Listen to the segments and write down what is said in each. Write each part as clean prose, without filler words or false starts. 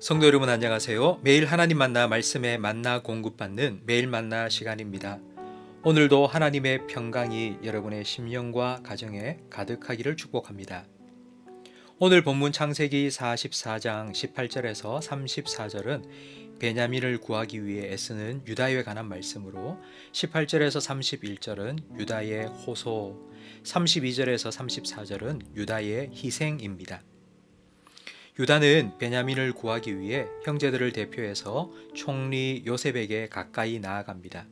성도 여러분 안녕하세요. 매일 하나님 만나 말씀에 만나 공급받는 매일 만나 시간입니다. 오늘도 하나님의 평강이 여러분의 심령과 가정에 가득하기를 축복합니다. 오늘 본문 창세기 44장 18절에서 34절은 베냐민을 구하기 위해 애쓰는 유다에 관한 말씀으로 18절에서 31절은 유다의 호소, 32절에서 34절은 유다의 희생입니다. 유다는 베냐민을 구하기 위해 형제들을 대표해서 총리 요셉에게 가까이 나아갑니다.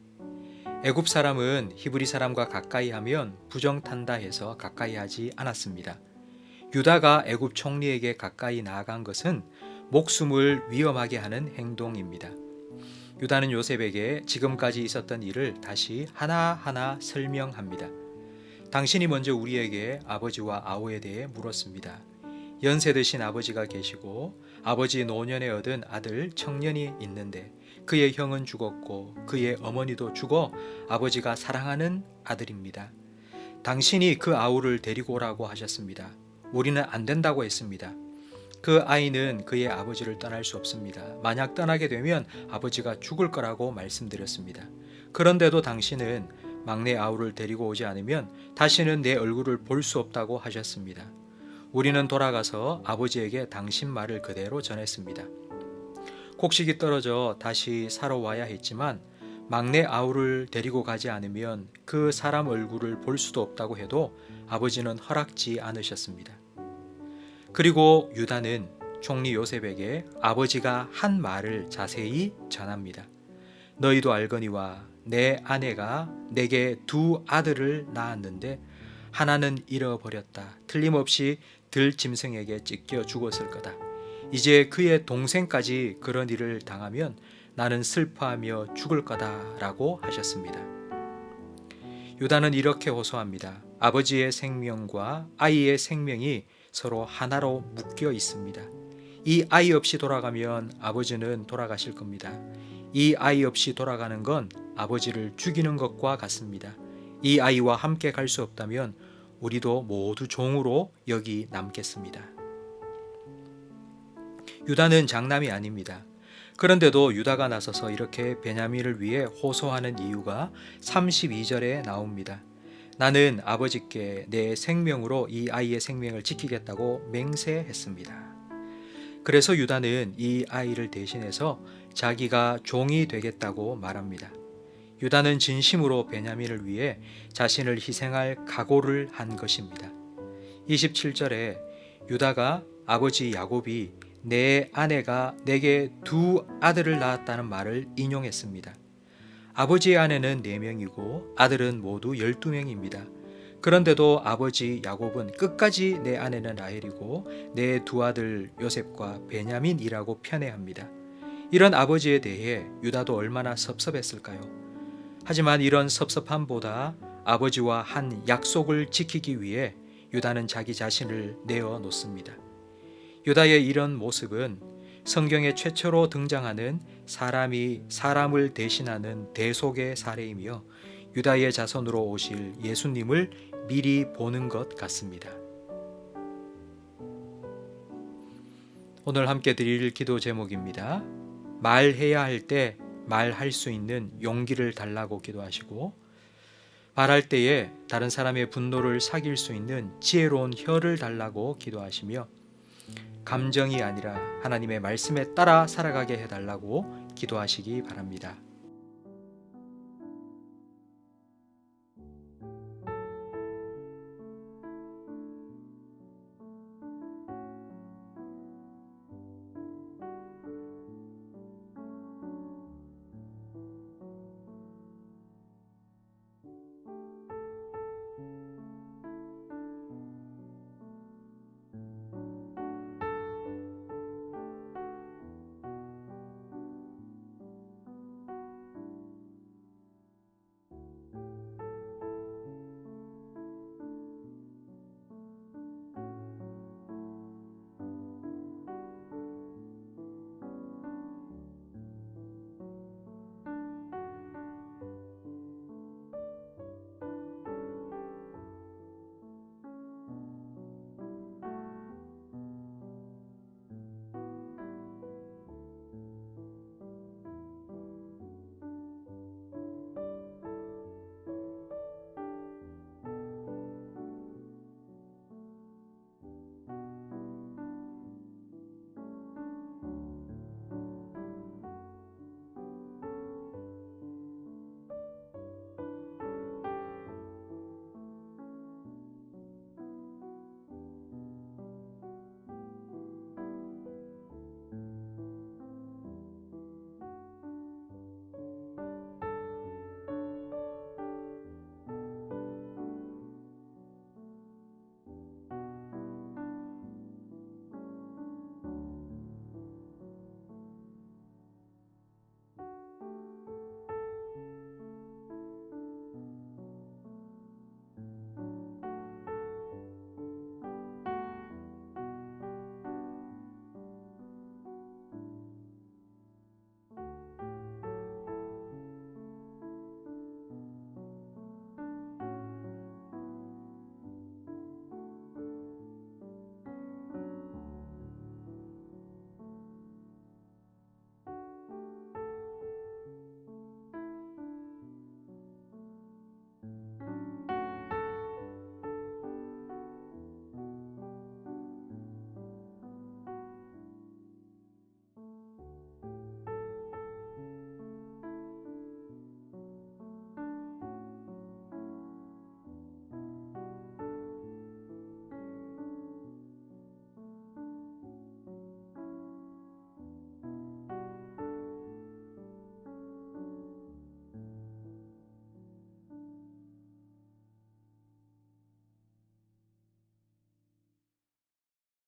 애굽 사람은 히브리 사람과 가까이 하면 부정탄다 해서 가까이 하지 않았습니다. 유다가 애굽 총리에게 가까이 나아간 것은 목숨을 위험하게 하는 행동입니다. 유다는 요셉에게 지금까지 있었던 일을 다시 하나하나 설명합니다. 당신이 먼저 우리에게 아버지와 아우에 대해 물었습니다. 연세 드신 아버지가 계시고 아버지 노년에 얻은 아들 청년이 있는데 그의 형은 죽었고 그의 어머니도 죽어 아버지가 사랑하는 아들입니다. 당신이 그 아우를 데리고 오라고 하셨습니다. 우리는 안 된다고 했습니다. 그 아이는 그의 아버지를 떠날 수 없습니다. 만약 떠나게 되면 아버지가 죽을 거라고 말씀드렸습니다. 그런데도 당신은 막내 아우를 데리고 오지 않으면 다시는 내 얼굴을 볼 수 없다고 하셨습니다. 우리는 돌아가서 아버지에게 당신 말을 그대로 전했습니다. 곡식이 떨어져 다시 사러 와야 했지만 막내 아우를 데리고 가지 않으면 그 사람 얼굴을 볼 수도 없다고 해도 아버지는 허락지 않으셨습니다. 그리고 유다는 총리 요셉에게 아버지가 한 말을 자세히 전합니다. 너희도 알거니와 내 아내가 내게 두 아들을 낳았는데 하나는 잃어버렸다. 틀림없이 들짐승에게 찢겨 죽었을 거다. 이제 그의 동생까지 그런 일을 당하면 나는 슬퍼하며 죽을 거다라고 하셨습니다. 유다는 이렇게 호소합니다. 아버지의 생명과 아이의 생명이 서로 하나로 묶여 있습니다. 이 아이 없이 돌아가면 아버지는 돌아가실 겁니다. 이 아이 없이 돌아가는 건 아버지를 죽이는 것과 같습니다. 이 아이와 함께 갈 수 없다면 우리도 모두 종으로 여기 남겠습니다. 유다는 장남이 아닙니다. 그런데도 유다가 나서서 이렇게 베냐민을 위해 호소하는 이유가 32절에 나옵니다. 나는 아버지께 내 생명으로 이 아이의 생명을 지키겠다고 맹세했습니다. 그래서 유다는 이 아이를 대신해서 자기가 종이 되겠다고 말합니다. 유다는 진심으로 베냐민을 위해 자신을 희생할 각오를 한 것입니다. 27절에 유다가 아버지 야곱이 내 아내가 내게 두 아들을 낳았다는 말을 인용했습니다. 아버지의 아내는 4명이고 아들은 모두 12명입니다. 그런데도 아버지 야곱은 끝까지 내 아내는 라헬이고 내 두 아들 요셉과 베냐민이라고 편애합니다. 이런 아버지에 대해 유다도 얼마나 섭섭했을까요? 하지만 이런 섭섭함보다 아버지와 한 약속을 지키기 위해 유다는 자기 자신을 내어 놓습니다. 유다의 이런 모습은 성경에 최초로 등장하는 사람이 사람을 대신하는 대속의 사례이며 유다의 자손으로 오실 예수님을 미리 보는 것 같습니다. 오늘 함께 드릴 기도 제목입니다. 말해야 할 때 말할 수 있는 용기를 달라고 기도하시고 말할 때에 다른 사람의 분노를 사귈 수 있는 지혜로운 혀를 달라고 기도하시며 감정이 아니라 하나님의 말씀에 따라 살아가게 해달라고 기도하시기 바랍니다.